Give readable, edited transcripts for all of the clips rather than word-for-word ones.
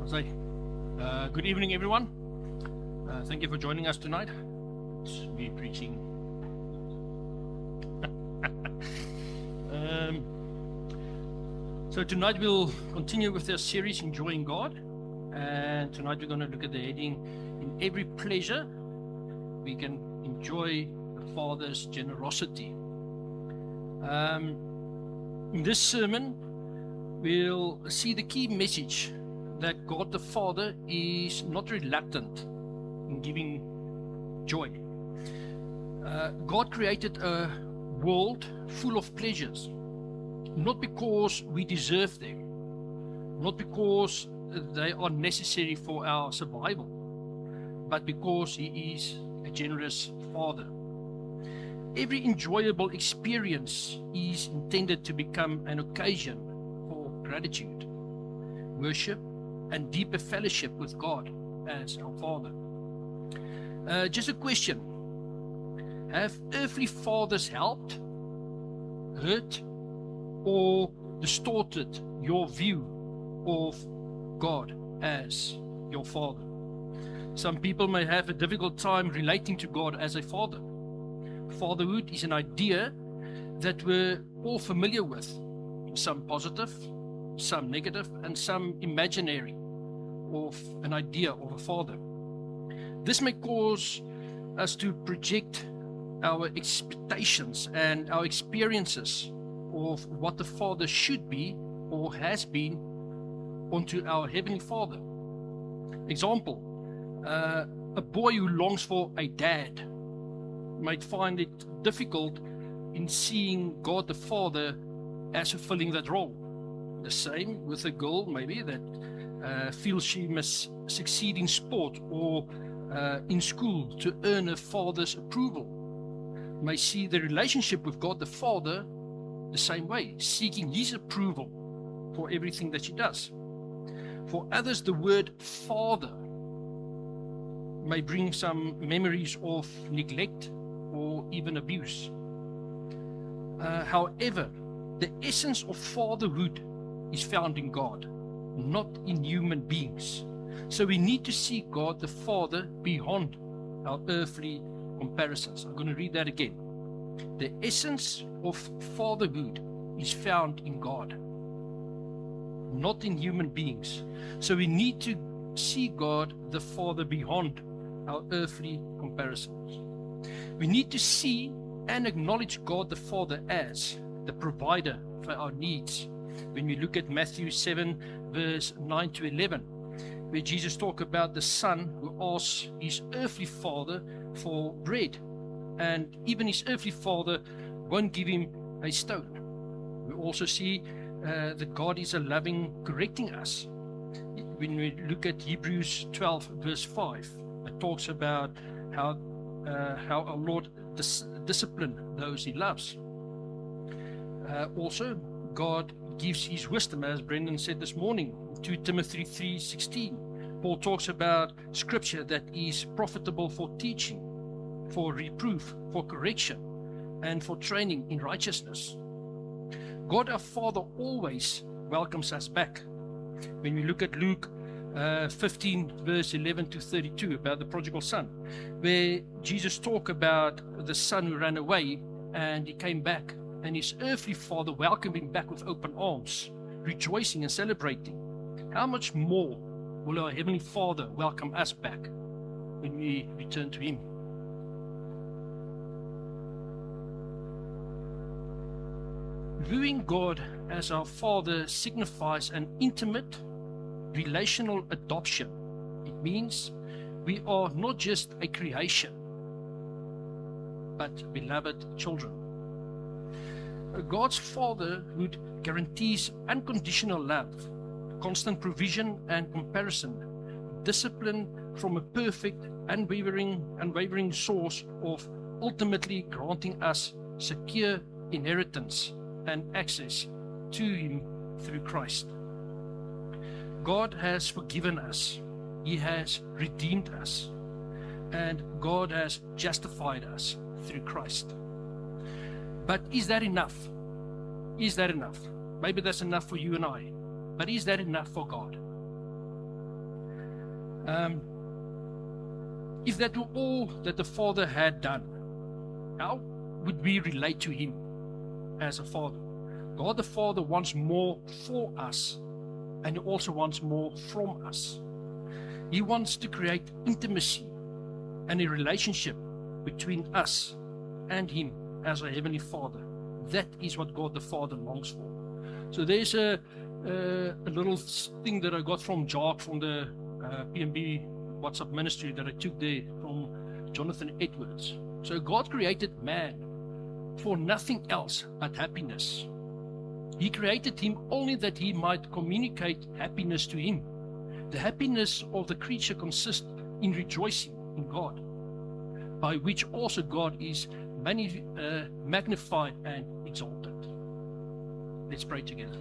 Say, good evening, everyone. Thank you for joining us tonight. It's me preaching. So tonight we'll continue with this series, Enjoying God. And tonight we're going to look at the heading, In Every Pleasure, we can enjoy the Father's generosity. In this sermon, we'll see the key message that God the Father is not reluctant in giving joy. God created a world full of pleasures, not because we deserve them, not because they are necessary for our survival, but because He is a generous Father. Every enjoyable experience is intended to become an occasion for gratitude, worship, and deeper fellowship with God as our Father. Just a question. Have earthly fathers helped, hurt, or distorted your view of God as your Father? Some people may have a difficult time relating to God as a father. Fatherhood is an idea that we're all familiar with, some positive, some negative, and some imaginary of an idea of a father. This may cause us to project our expectations and our experiences of what the Father should be or has been onto our Heavenly Father. Example, a boy who longs for a dad might find it difficult in seeing God the Father as fulfilling that role. The same with a girl maybe that feels she must succeed in sport or in school to earn her father's approval. May see the relationship with God the Father the same way, seeking His approval for everything that she does. For others, the word Father may bring some memories of neglect or even abuse. However, the essence of fatherhood is found in God, not in human beings. So we need to see God the Father beyond our earthly comparisons. I'm going to read that again. The essence of fatherhood is found in God, not in human beings. So we need to see God the Father beyond our earthly comparisons. We need to see and acknowledge God the Father as the provider for our needs. When we look at Matthew 7 verse 9 to 11, where Jesus talks about the son who asks his earthly father for bread, and even his earthly father won't give him a stone. We also see that God is a loving correcting us. When we look at Hebrews 12 verse 5, it talks about how our Lord disciplines those He loves. Also, God gives His wisdom, as Brendan said this morning, 2 Timothy 3:16. Paul talks about scripture that is profitable for teaching, for reproof, for correction, and for training in righteousness. God our Father always welcomes us back. When we look at Luke 15 verse 11 to 32 about the prodigal son, where Jesus talked about the son who ran away and he came back, and his earthly father welcomed him back with open arms, rejoicing and celebrating. How much more will our Heavenly Father welcome us back when we return to Him? Viewing God as our Father signifies an intimate, relational adoption. It means we are not just a creation, but beloved children. God's fatherhood guarantees unconditional love, constant provision and comparison, discipline from a perfect, unwavering source of ultimately granting us secure inheritance and access to Him through Christ. God has forgiven us, He has redeemed us, and God has justified us through Christ. But is that enough? Is that enough? Maybe that's enough for you and I, but is that enough for God? If that were all that the Father had done, how would we relate to Him as a Father? God the Father wants more for us, and He also wants more from us. He wants to create intimacy and a relationship between us and Him as our Heavenly Father. That is what God the Father longs for. So there's a little thing that I got from Jacques from the PMB WhatsApp ministry that I took there from Jonathan Edwards. So God created man for nothing else but happiness. He created him only that he might communicate happiness to him. The happiness of the creature consists in rejoicing in God, by which also God is magnified and exalted. Let's pray together.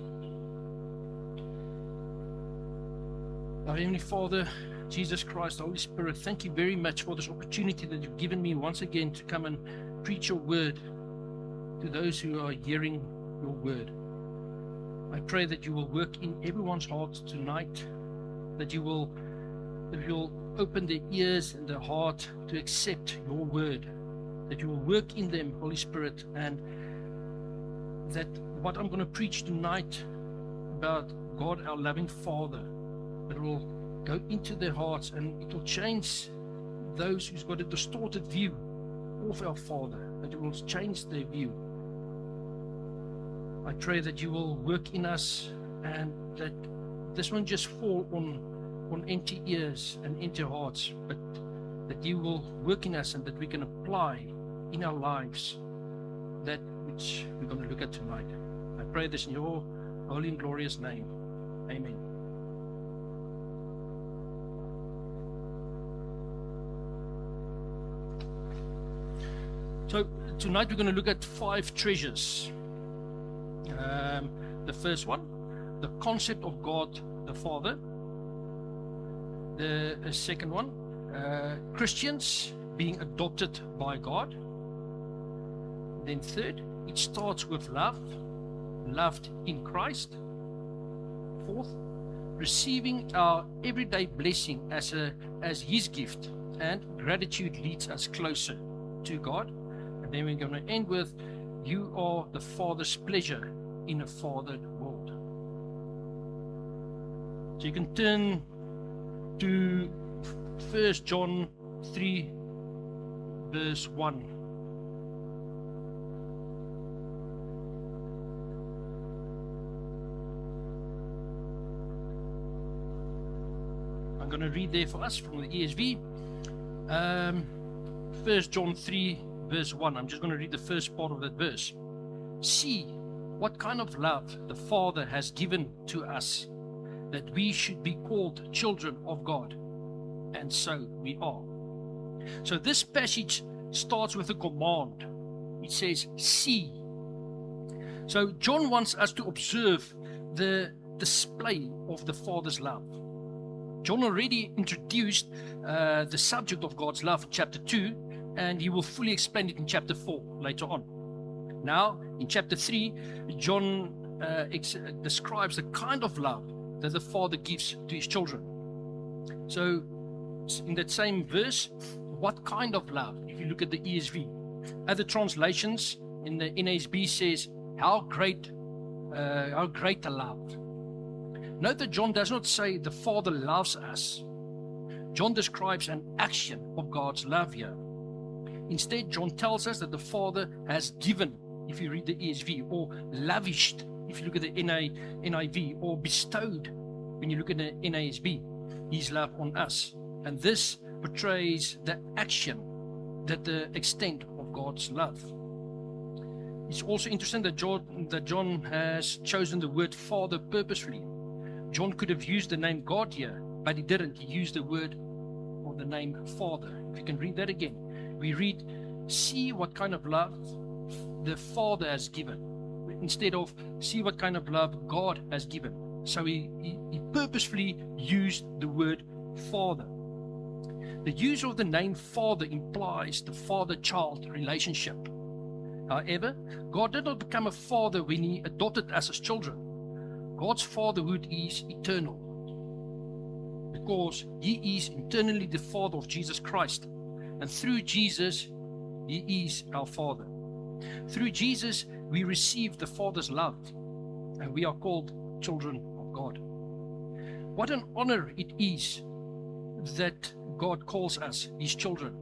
Our Heavenly Father, Jesus Christ, Holy Spirit, thank you very much for this opportunity that you've given me once again to come and preach your word to those who are hearing your word. I pray that you will work in everyone's heart tonight, that you will open their ears and their heart to accept your word, that you will work in them, Holy Spirit, and that what I'm going to preach tonight about God, our loving Father, it will go into their hearts and it will change those who's got a distorted view of our Father, that it will change their view. I pray that you will work in us and that this won't just fall on empty ears and empty hearts, but that you will work in us and that we can apply in our lives that which we're going to look at tonight. I pray this in your holy and glorious name. Amen. So tonight we're going to look at 5 treasures. The first one, the concept of God the Father. The second one, Christians being adopted by God. Then third, it starts with love, loved in Christ. Fourth, receiving our everyday blessing as His gift, and gratitude leads us closer to God. And then we're going to end with, you are the Father's pleasure in a fathered world. So you can turn to 1 John 3 verse 1. I'm going to read there for us from the ESV. 1 John 3 verse 1. I'm just going to read the first part of that verse. See what kind of love the Father has given to us, that we should be called children of God. And so we are. So this passage starts with a command. It says, see. So John wants us to observe the display of the Father's love. John already introduced the subject of God's love in chapter 2, and he will fully explain it in chapter 4 later on. Now, in chapter 3, John describes the kind of love that the Father gives to His children. So, in that same verse, what kind of love? If you look at the ESV, other translations in the NASB says, how great a love. Note that John does not say the Father loves us. John describes an action of God's love here. Instead, John tells us that the Father has given, if you read the ESV, or lavished, if you look at the NIV, or bestowed, when you look at the NASB, His love on us. And this portrays the action, that the extent of God's love. It's also interesting that John has chosen the word Father purposefully. John could have used the name God here, but he didn't. He used the word or the name Father. If you can read that again. We read, see what kind of love the Father has given, instead of see what kind of love God has given. So he purposefully used the word Father. The use of the name Father implies the father-child relationship. However, God did not become a father when He adopted us as children. God's fatherhood is eternal. because he is internally the Father of Jesus Christ. And through Jesus, he is our Father. Through Jesus, we receive the Father's love, and we are called children of God. What an honor it is that God calls us his children.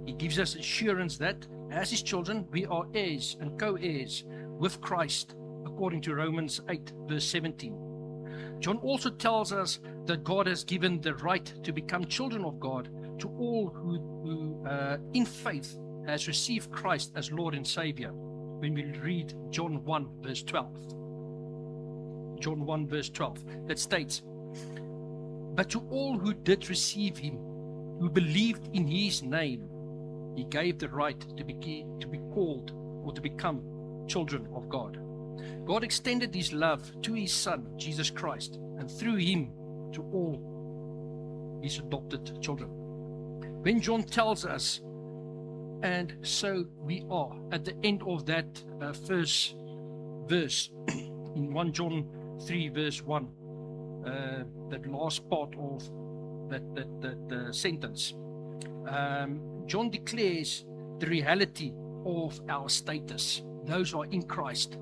He gives us assurance that as his children, we are heirs and co-heirs with Christ, according to Romans 8, verse 17. John also tells us that God has given the right to become children of God to all who in faith has received Christ as Lord and Savior. When we read John 1, verse 12. John 1, verse 12, that states, "But to all who did receive him, who believed in his name, he gave the right to be called or to become children of God." God extended his love to his Son, Jesus Christ, and through him to all his adopted children. When John tells us, "And so we are," at the end of that first verse in 1 John 3, verse 1, that last part of that sentence, John declares the reality of our status. Those who are in Christ.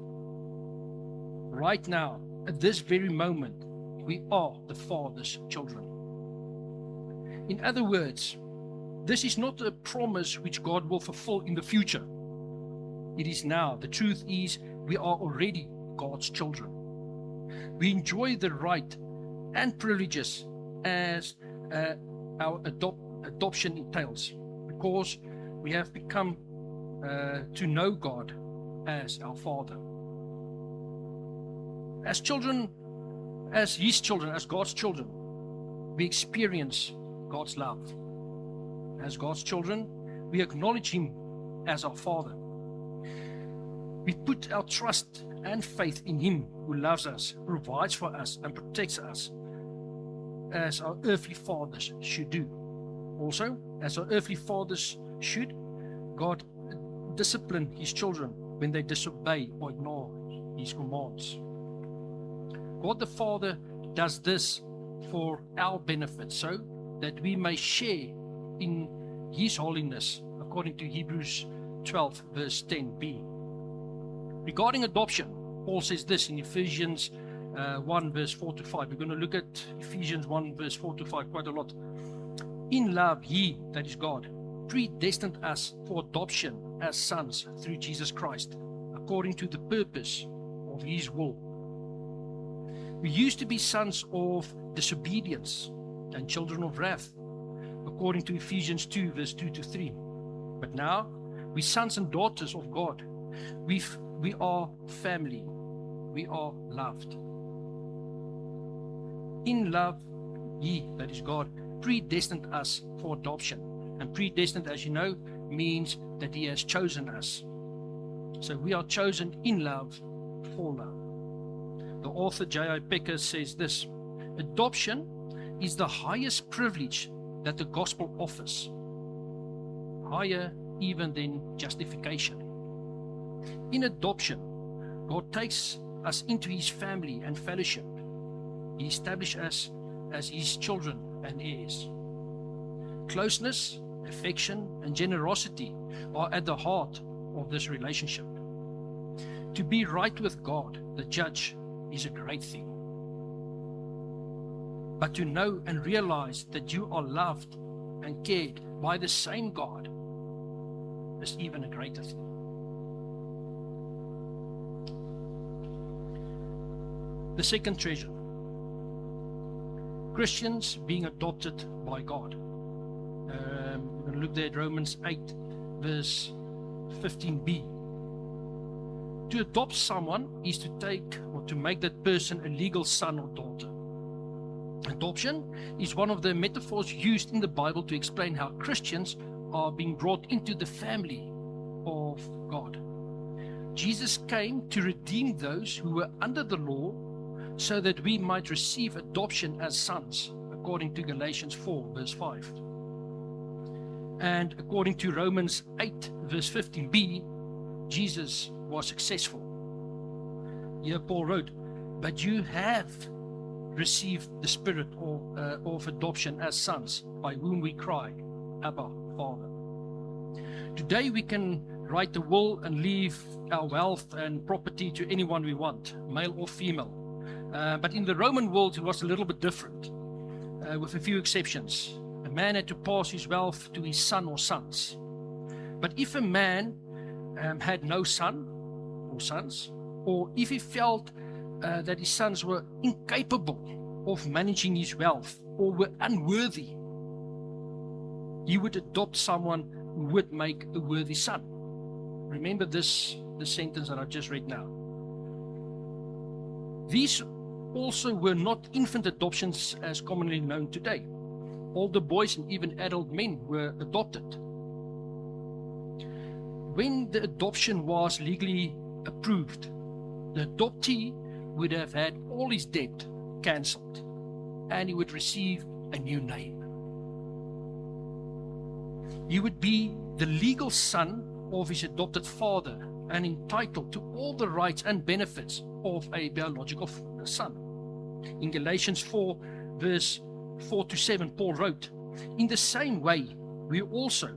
Right now, at this very moment, we are the Father's children. In other words, this is not a promise which God will fulfill in the future. It is now. The truth is, we are already God's children. We enjoy the right and privileges as our adoption entails, because we have become to know God as our Father. As children, as his children, as God's children, we experience God's love. As God's children, we acknowledge him as our Father. We put our trust and faith in him who loves us, provides for us, and protects us, as our earthly fathers should do. Also, as our earthly fathers should, God discipline his children when they disobey or ignore his commands. God the Father does this for our benefit, so that we may share in his holiness, according to Hebrews 12, verse 10b. Regarding adoption, Paul says this in Ephesians 1, verse 4 to 5. We're going to look at Ephesians 1, verse 4 to 5 quite a lot. "In love, he," that is God, "predestined us for adoption as sons through Jesus Christ, according to the purpose of his will." We used to be sons of disobedience and children of wrath, according to Ephesians 2, verse 2 to 3. But now, we're sons and daughters of God. We are family. We are loved. In love, he, that is God, predestined us for adoption. And predestined, as you know, means that he has chosen us. So we are chosen in love, for love. The author J.I. Packer says this: "Adoption is the highest privilege that the gospel offers, higher even than justification. In adoption, God takes us into his family and fellowship. He establishes us as his children and heirs. Closeness, affection, and generosity are at the heart of this relationship. To be right with God, the judge, is a great thing. But to know and realize that you are loved and cared by the same God is even a greater thing." The second treasure: Christians being adopted by God. We're going to look there at Romans 8, verse 15b. To adopt someone is to take or to make that person a legal son or daughter. Adoption is one of the metaphors used in the Bible to explain how Christians are being brought into the family of God. Jesus came to redeem those who were under the law so that we might receive adoption as sons, according to Galatians 4, verse 5. And according to Romans 8, verse 15b, Jesus was successful. Here Paul wrote, but you have received the Spirit of adoption as sons, by whom we cry, Abba, Father. Today we can write the will and leave our wealth and property to anyone we want, male or female. But in the Roman world it was a little bit different, with a few exceptions. A man had to pass his wealth to his son or sons. But if a man had no son or sons, or if he felt that his sons were incapable of managing his wealth or were unworthy, he would adopt someone who would make a worthy son. Remember the sentence that I just read now. These also were not infant adoptions as commonly known today. Older boys and even adult men were adopted. When the adoption was legally approved, the adoptee would have had all his debt cancelled, and he would receive a new name. He would be the legal son of his adopted father and entitled to all the rights and benefits of a biological son. In Galatians 4, verse 4-7, Paul wrote, "In the same way, we also,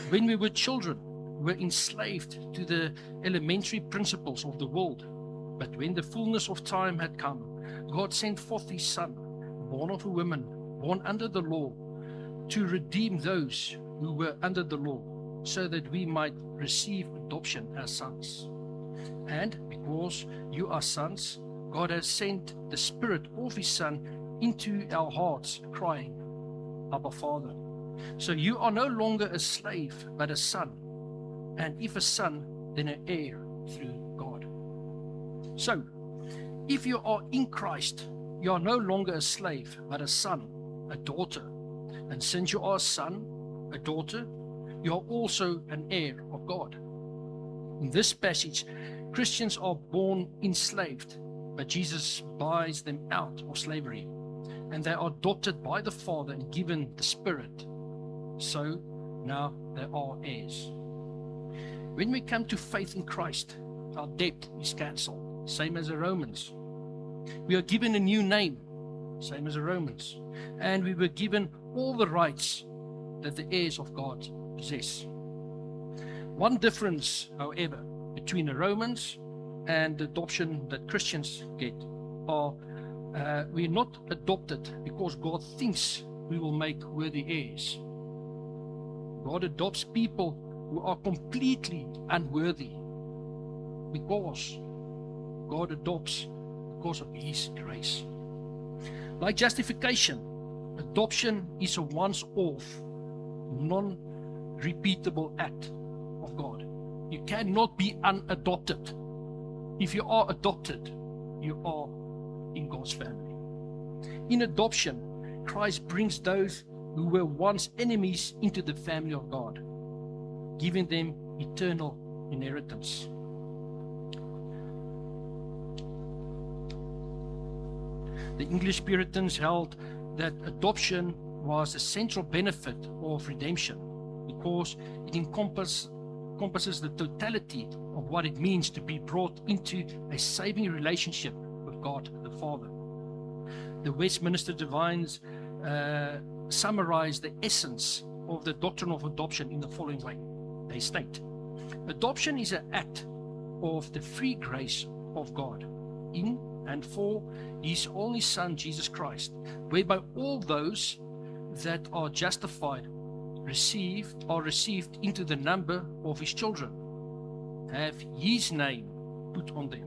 when we were children, were enslaved to the elementary principles of the world. But when the fullness of time had come, God sent forth his Son, born of a woman, born under the law, to redeem those who were under the law, so that we might receive adoption as sons. And because you are sons, God has sent the Spirit of his Son into our hearts, crying, Abba, Father. So you are no longer a slave, but a son. And if a son, then an heir through God." So, if you are in Christ, you are no longer a slave, but a son, a daughter. And since you are a son, a daughter, you are also an heir of God. In this passage, Christians are born enslaved, but Jesus buys them out of slavery, and they are adopted by the Father and given the Spirit. So now they are heirs. When we come to faith in Christ, our debt is cancelled, same as the Romans. We are given a new name, same as the Romans. And we were given all the rights that the heirs of God possess. One difference, however, between the Romans and the adoption that Christians get are we're not adopted because God thinks we will make worthy heirs. God adopts people who are completely unworthy, because God adopts because of his grace. Like justification, adoption is a once-off, non-repeatable act of God. You cannot be unadopted. If you are adopted, you are in God's family. In adoption, Christ brings those who were once enemies into the family of God, giving them eternal inheritance. The English Puritans held that adoption was a central benefit of redemption because it encompasses the totality of what it means to be brought into a saving relationship with God the Father. The Westminster Divines summarize the essence of the doctrine of adoption in the following way. They state, adoption is an act of the free grace of God in and for his only Son, Jesus Christ, whereby all those that are justified are received into the number of his children, have his name put on them,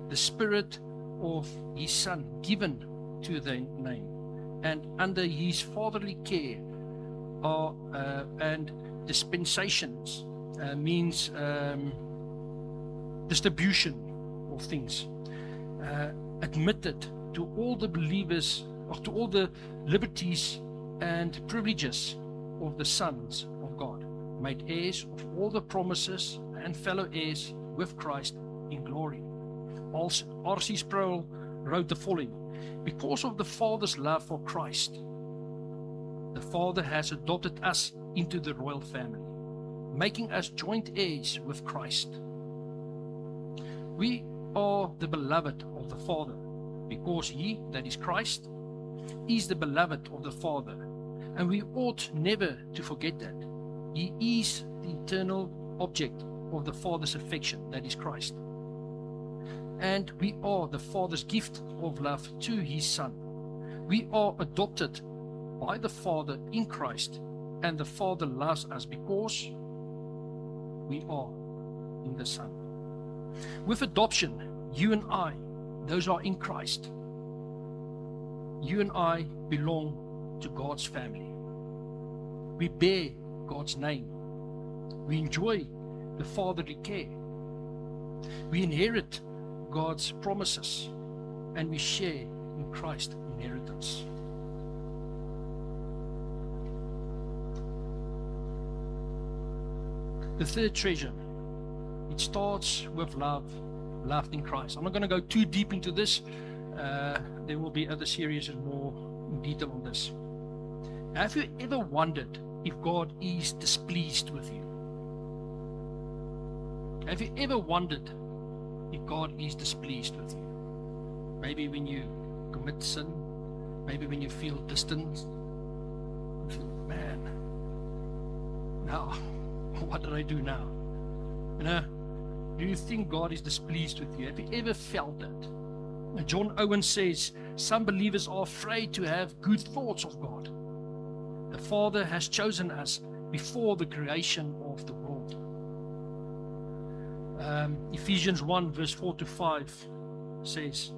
the Spirit of his Son given to their name, and under his fatherly care are and dispensations means distribution of things, admitted to all the believers, or to all the liberties and privileges of the sons of God, made heirs of all the promises and fellow heirs with Christ in glory. R.C. Sproul wrote the following: because of the Father's love for Christ, the Father has adopted us into the royal family, making us joint heirs with Christ. We are the beloved of the Father, because he, that is Christ, is the beloved of the Father. And we ought never to forget that. He is the eternal object of the Father's affection, that is Christ. And we are the Father's gift of love to his Son. We are adopted by the Father in Christ, and the Father loves us because we are in the Son. With adoption, you and I, those are in Christ, you and I belong to God's family. We bear God's name. We enjoy the fatherly care. We inherit God's promises, and we share in Christ's inheritance. The third treasure, it starts with love, loved in Christ. I'm not going to go too deep into this. There will be other series and more in detail on this. Have you ever wondered if God is displeased with you? Have you ever wondered if God is displeased with you? Maybe when you commit sin, maybe when you feel distant, you feel, man, now, what did I do now? You know, do you think God is displeased with you? Have you ever felt that? John Owen says, some believers are afraid to have good thoughts of God. The Father has chosen us before the creation of the world. Ephesians 1 verse 4 to 5 says,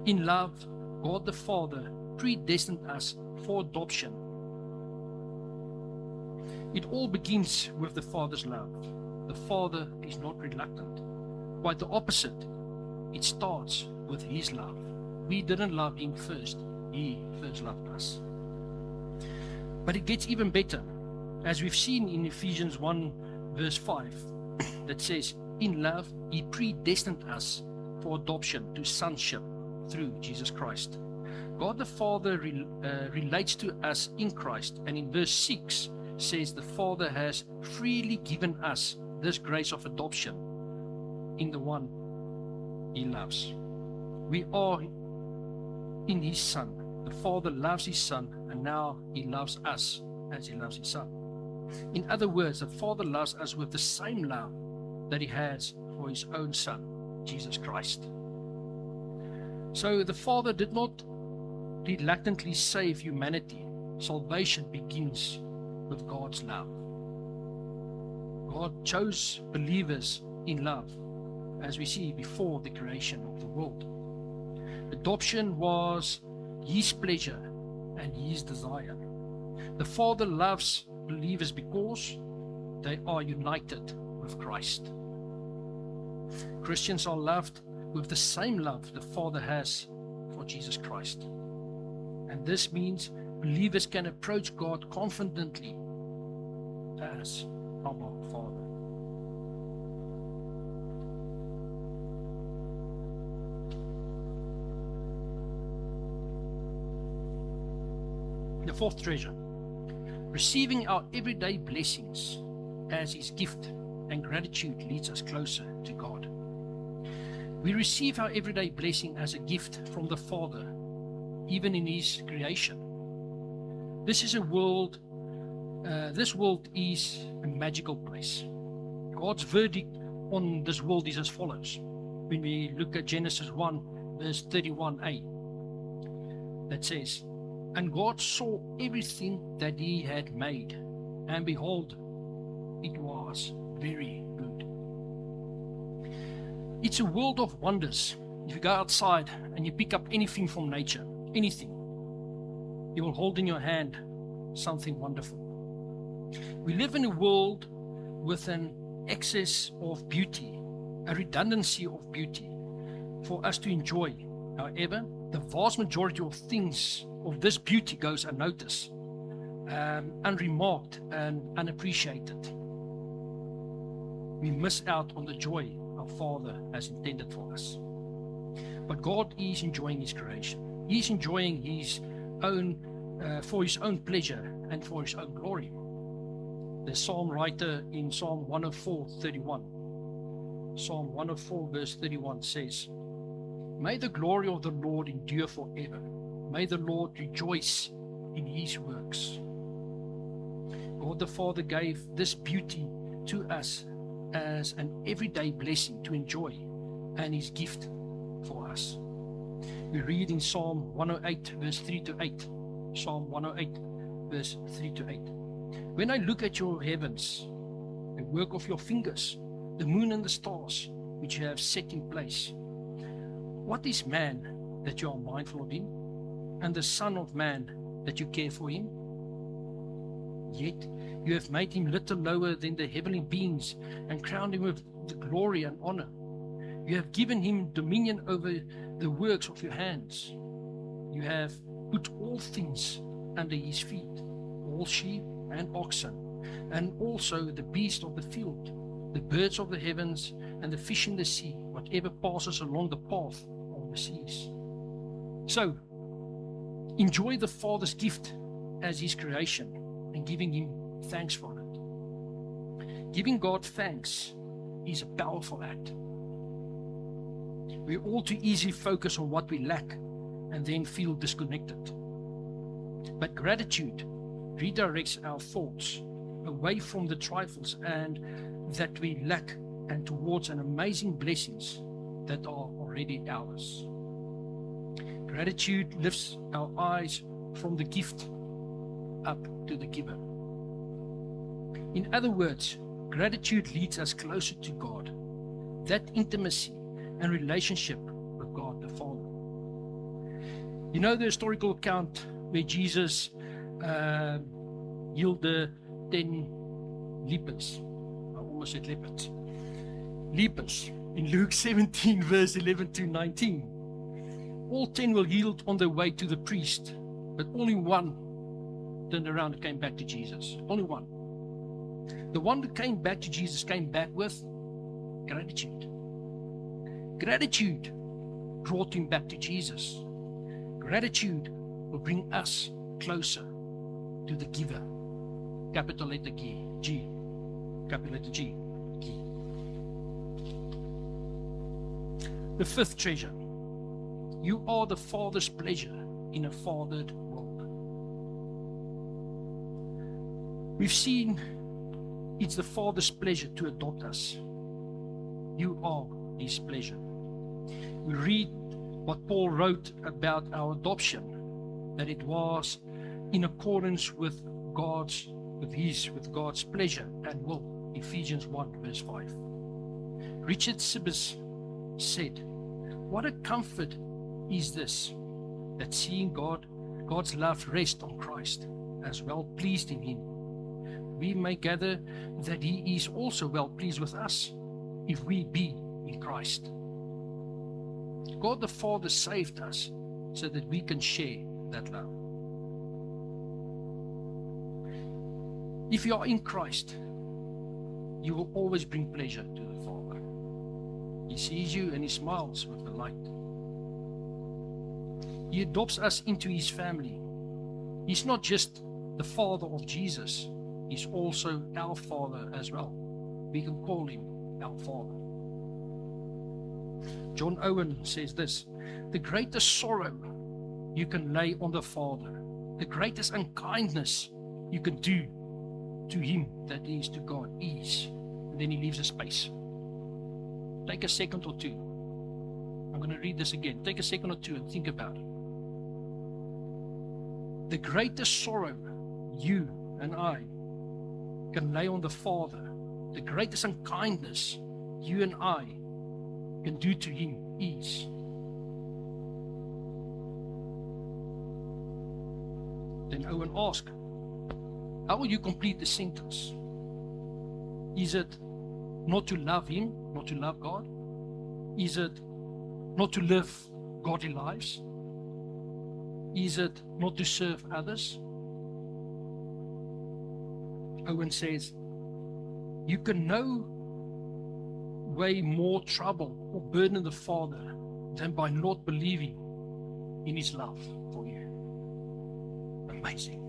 in love, God the Father predestined us for adoption. It all begins with the Father's love. The Father is not reluctant. Quite the opposite. It starts with his love. We didn't love him first. He first loved us. But it gets even better. As we've seen in Ephesians 1 verse 5, that says, in love, he predestined us for adoption to sonship through Jesus Christ. God the Father relates to us in Christ. And in verse 6 says the Father has freely given us this grace of adoption in the one he loves. We are in his Son. The Father loves his Son, and now he loves us as he loves his Son. In other words, the Father loves us with the same love that he has for his own Son, Jesus Christ. So the Father did not reluctantly save humanity. Salvation begins with God's love. God chose believers in love, as we see before the creation of the world. Adoption was his pleasure and his desire. The Father loves believers because they are united with Christ. Christians are loved with the same love the Father has for Jesus Christ. And this means believers can approach God confidently as Abba, Father. The fourth treasure, receiving our everyday blessings as his gift, and gratitude leads us closer to God. We receive our everyday blessing as a gift from the Father, even in his creation. This world is a magical place. God's verdict on this world is as follows. When we look at Genesis 1 verse 31a, that says, and God saw everything that he had made, and behold, it was very good. It's a world of wonders. If you go outside and you pick up anything from nature, anything, you will hold in your hand something wonderful. We live in a world with an excess of beauty, a redundancy of beauty for us to enjoy. However, the vast majority of things of this beauty goes unnoticed, unremarked and unappreciated. We miss out on the joy our Father has intended for us. But God is enjoying his creation. He's enjoying his own for his own pleasure and for his own glory. The psalm writer in Psalm 104:31, Psalm 104 verse 31 says, May the glory of the Lord endure forever. May the Lord rejoice in his works. God the Father gave this beauty to us as an everyday blessing to enjoy and his gift for us. We read in Psalm 108 verse 3 to 8. Psalm 108 verse 3 to 8. When I look at your heavens, the work of your fingers, the moon and the stars which you have set in place, what is man that you are mindful of him, and the son of man that you care for him? Yet you have made him little lower than the heavenly beings and crowned him with the glory and honor. You have given him dominion over the works of your hands. You have put all things under his feet, all sheep and oxen, and also the beasts of the field, the birds of the heavens, and the fish in the sea, whatever passes along the path of the seas. So, enjoy the Father's gift as his creation and giving him thanks for it. Giving God thanks is a powerful act. We all too easily focus on what we lack and then feel disconnected. But gratitude redirects our thoughts away from the trifles and that we lack and towards an amazing blessings that are already ours. Gratitude lifts our eyes from the gift up to the giver. In other words, gratitude leads us closer to God, that intimacy and relationship with God the Father. You know the historical account where Jesus healed the 10 lepers. I almost said leopards. Lepers in Luke 17 verse 11 to 19. All 10 were healed on their way to the priest, but only one turned around and came back to Jesus. Only one. The one that came back to Jesus came back with gratitude. Gratitude brought him back to Jesus. Gratitude will bring us closer to the giver. Capital letter G. Capital letter G. The fifth treasure. You are the Father's pleasure in a fathered world. We've seen it's the Father's pleasure to adopt us. You are his pleasure. We read what Paul wrote about our adoption, that it was in accordance with God's pleasure and will. Ephesians 1 verse 5. Richard Sibbes said, "What a comfort is this, that seeing God's love rest on Christ, as well pleased in him, we may gather that he is also well pleased with us, if we be in Christ." God the Father saved us so that we can share that love. If you are in Christ, you will always bring pleasure to the Father. He sees you and he smiles with delight. He adopts us into his family. He's not just the Father of Jesus, he's also our Father as well. We can call him our Father. John Owen says this: the greatest sorrow you can lay on the Father, the greatest unkindness you can do to him, that is to God, is. And then he leaves a space. Take a second or two. I'm going to read this again. Take a second or two and think about it. The greatest sorrow you and I can lay on the Father, the greatest unkindness you and I can do to him is. Then Owen asked, how will you complete the sentence? Is it not to love him, not to love God? Is it not to live godly lives? Is it not to serve others? Owen says, you can no way more trouble or burden the Father than by not believing in his love for you. Amazing.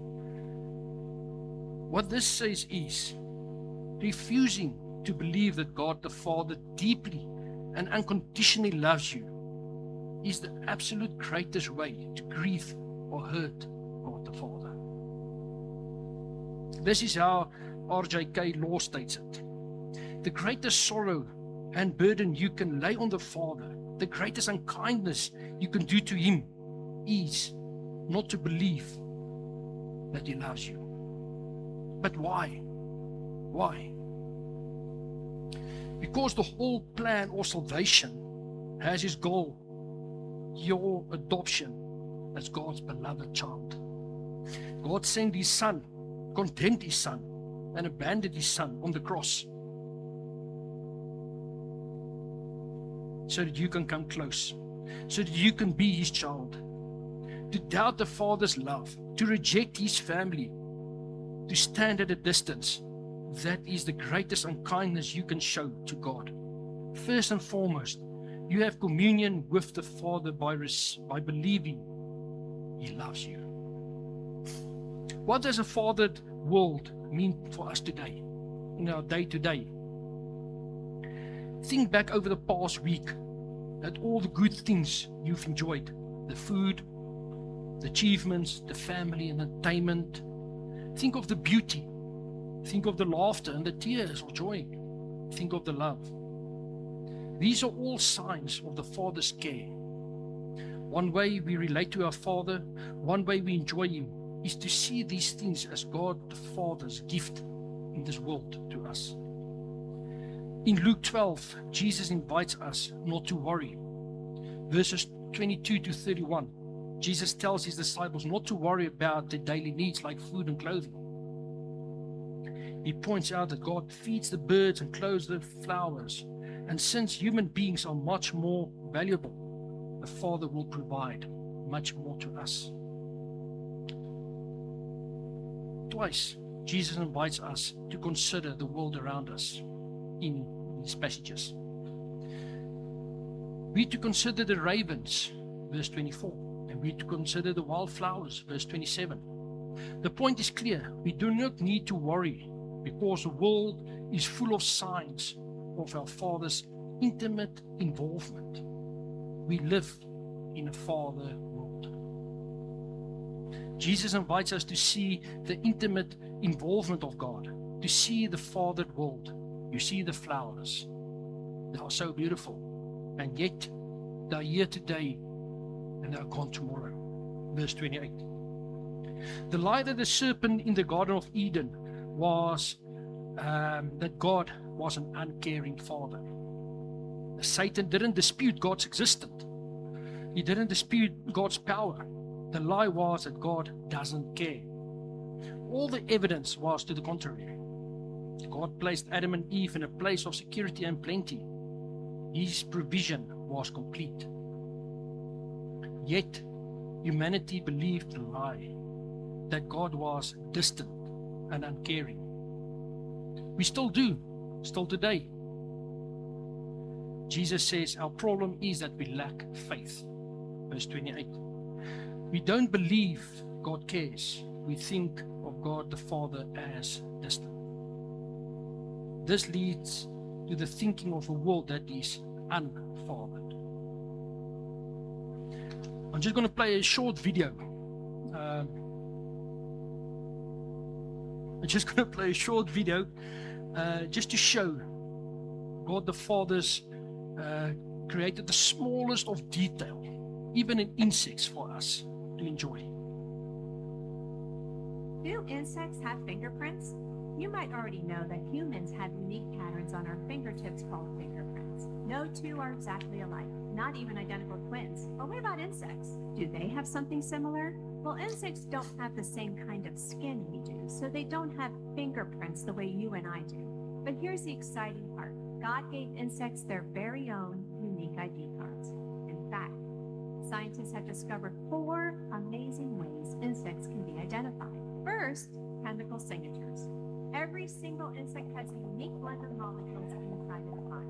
What this says is refusing to believe that God the Father deeply and unconditionally loves you is the absolute greatest way to grieve or hurt God the Father. This is how R.J.K. Law states it. The greatest sorrow and burden you can lay on the Father, the greatest unkindness you can do to Him, is not to believe that He loves you. But why? Why? Because the whole plan of salvation has its goal, your adoption as God's beloved child. God sent His Son, condemned His Son, and abandoned His Son on the cross so that you can come close, so that you can be His child. To doubt the Father's love, to reject His family, to stand at a distance, that is the greatest unkindness you can show to God. First and foremost, you have communion with the Father by believing He loves you. What does a fathered world mean for us today, in our day-to-day? Think back over the past week at all the good things you've enjoyed. The food, the achievements, the family and entertainment. Think of the beauty. Think of the laughter and the tears of joy. Think of the love. These are all signs of the Father's care. One way we relate to our Father, one way we enjoy Him, is to see these things as God the Father's gift in this world to us. In Luke 12, Jesus invites us not to worry. Verses 22 to 31, Jesus tells His disciples not to worry about their daily needs like food and clothing. He points out that God feeds the birds and clothes the flowers, and since human beings are much more valuable, the Father will provide much more to us. Twice, Jesus invites us to consider the world around us in these passages. We to consider the ravens, verse 24, and we to consider the wildflowers, verse 27. The point is clear. We do not need to worry because the world is full of signs of our Father's intimate involvement. We live in a Father world. Jesus invites us to see the intimate involvement of God, to see the fathered world. You see the flowers. They are so beautiful, and yet they are here today and they are gone tomorrow. Verse 28. The lie that the serpent in the Garden of Eden was that God was an uncaring Father. Satan didn't dispute God's existence. He didn't dispute God's power. The lie was that God doesn't care. All the evidence was to the contrary. God placed Adam and Eve in a place of security and plenty. His provision was complete. Yet, humanity believed the lie that God was distant and uncaring. We still do, still today. Jesus says our problem is that we lack faith. Verse 28. We don't believe God cares. We think of God the Father as distant. This leads to the thinking of a world that is unfathered. I'm just going to play a short video. Just to show God the Father's created the smallest of detail, even in insects, for us to enjoy. Do insects have fingerprints? You might already know that humans have unique patterns on our fingertips called fingerprints. No two are exactly alike, not even identical twins. But what about insects? Do they have something similar? Well, insects don't have the same kind of skin we do, so they don't have fingerprints the way you and I do. But here's the exciting part. God gave insects their very own unique ID cards. In fact, scientists have discovered 4 amazing ways insects can be identified. First, chemical signatures. Every single insect has a unique blend of molecules inside its body.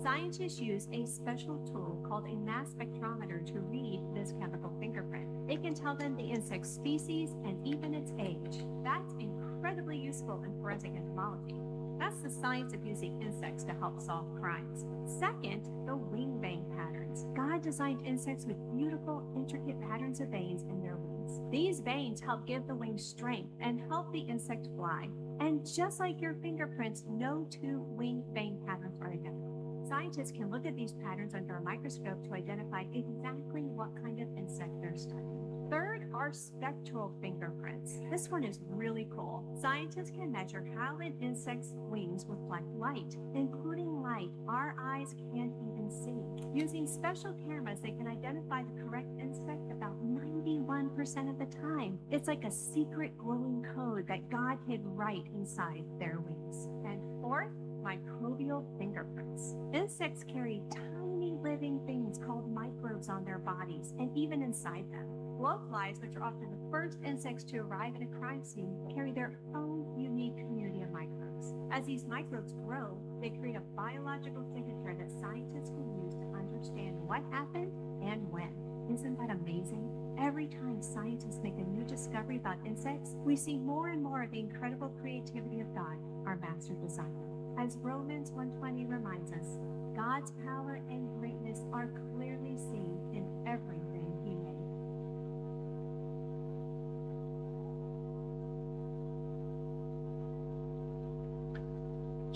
Scientists use a special tool called a mass spectrometer to read this chemical fingerprint. It can tell them the insect's species and even its age. That's incredibly useful in forensic entomology. That's the science of using insects to help solve crimes. Second, the wing bang patterns. God God designed insects with beautiful, intricate patterns of veins in their wings. These veins help give the wings strength and help the insect fly. And just like your fingerprints, no two wing vein patterns are identical. Scientists can look at these patterns under a microscope to identify exactly what kind of insect they're studying. Third are spectral fingerprints. This one is really cool. Scientists can measure how an insect's wings reflect light, including light our eyes can't even see. Using special cameras, they can identify the correct insect about 91% of the time. It's like a secret glowing code that God hid right inside their wings. And fourth, microbial fingerprints. Insects carry tiny living things called microbes on their bodies and even inside them. Blowflies, which are often the first insects to arrive at a crime scene, carry their own unique community of microbes. As these microbes grow, they create a biological signature that scientists can use to understand what happened and when. Isn't that amazing? Every time scientists make a new discovery about insects, we see more and more of the incredible creativity of God, our master designer. As Romans 1:20 reminds us, God's power and greatness are clearly seen in everything He made.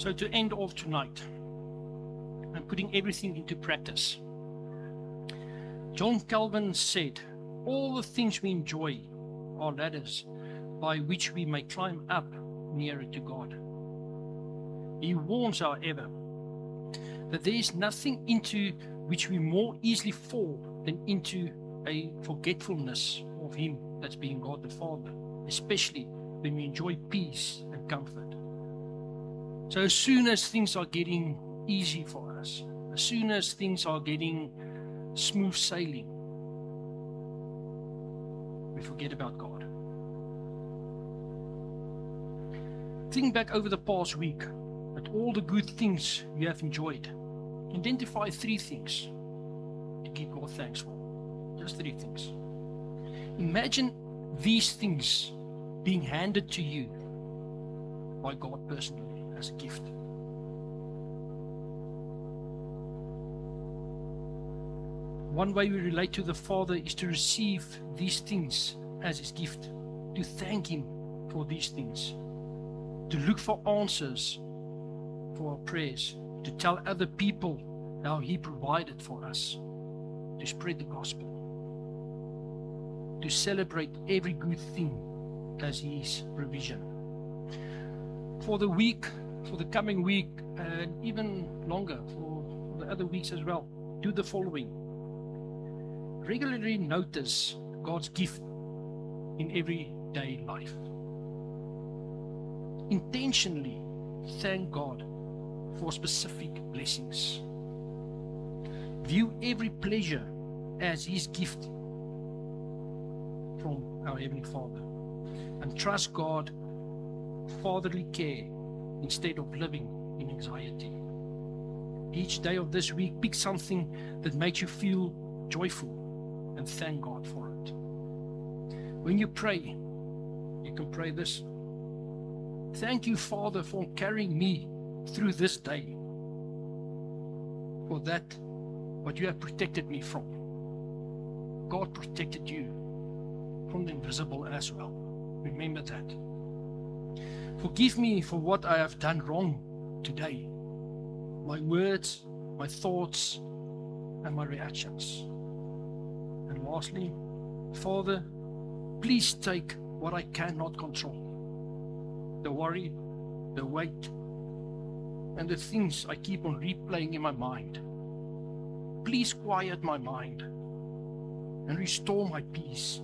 So to end off tonight, I'm putting everything into practice. John Calvin said, all the things we enjoy are ladders by which we may climb up nearer to God. He warns, however, that there is nothing into which we more easily fall than into a forgetfulness of Him, that's being God the Father, especially when we enjoy peace and comfort. So as soon as things are getting easy for us, as soon as things are getting smooth sailing, we forget about God. Think back over the past week at all the good things you have enjoyed. Identify 3 things to give God thanks for. Just 3 things. Imagine these things being handed to you by God personally as a gift. One way we relate to the Father is to receive these things as His gift, to thank Him for these things, to look for answers for our prayers, to tell other people how He provided for us, to spread the gospel, to celebrate every good thing as His provision. For the week, for the coming week, and even longer, for the other weeks as well, do the following. Regularly notice God's gift in everyday life. Intentionally thank God for specific blessings. View every pleasure as His gift from our Heavenly Father, and trust God fatherly care instead of living in anxiety. Each day of this week, pick something that makes you feel joyful and thank God for it. When you pray, you can pray this: thank you, Father, for carrying me through this day, for that what you have protected me from. God protected you from the invisible as well. Remember that. Forgive me for what I have done wrong today, my words, my thoughts, and my reactions. And lastly, Father, please take what I cannot control, the worry, the weight, and the things I keep on replaying in my mind. Please quiet my mind and restore my peace,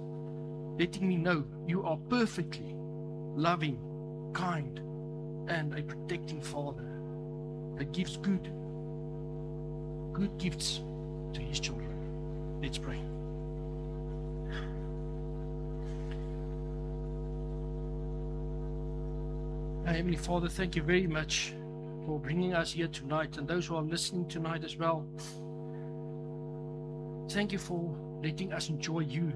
letting me know you are perfectly loving, kind, and a protecting Father that gives good gifts to His children. Let's pray. Our Heavenly Father, thank you very much for bringing us here tonight, and those who are listening tonight as well. Thank you for letting us enjoy you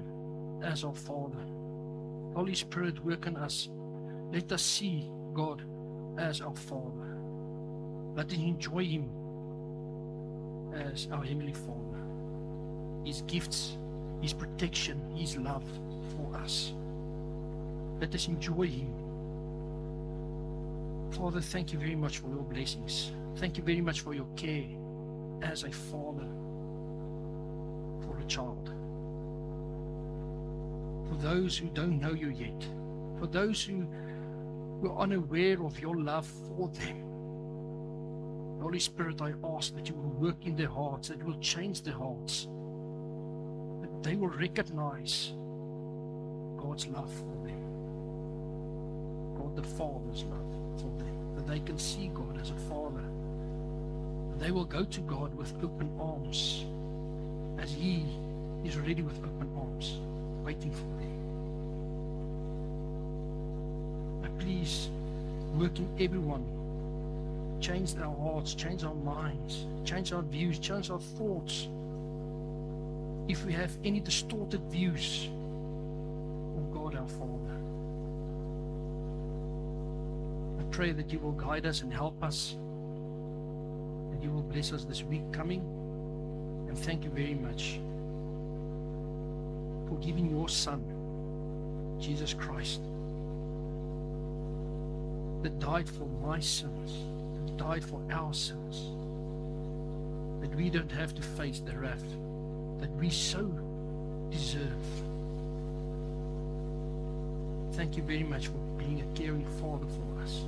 as our Father. Holy Spirit, work in us. Let us see God as our Father. Let us enjoy Him as our Heavenly Father. His gifts, His protection, His love for us. Let us enjoy Him. Father, thank you very much for your blessings. Thank you very much for your care as a father for a child. For those who don't know you yet, for those who are unaware of your love for them, Holy Spirit, I ask that you will work in their hearts, that you will change their hearts, that they will recognize God's love for them, God the Father's love for them, that they can see God as a Father. They will go to God with open arms, as He is ready with open arms, waiting for them. Please work in everyone. Change our hearts, change our minds, change our views, change our thoughts. If we have any distorted views of God our Father, I pray that you will guide us and help us, and you will bless us this week coming. And thank you very much for giving your Son, Jesus Christ, that died for my sins, that died for our sins, that we don't have to face the wrath that we so deserve. Thank you very much for being a caring Father for us.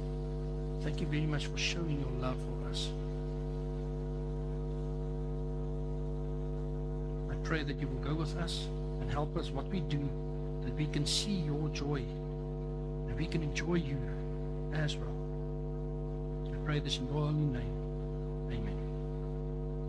Thank you very much for showing your love for us. I pray that you will go with us and help us what we do, that we can see your joy, and we can enjoy you as well. I pray this in your holy name.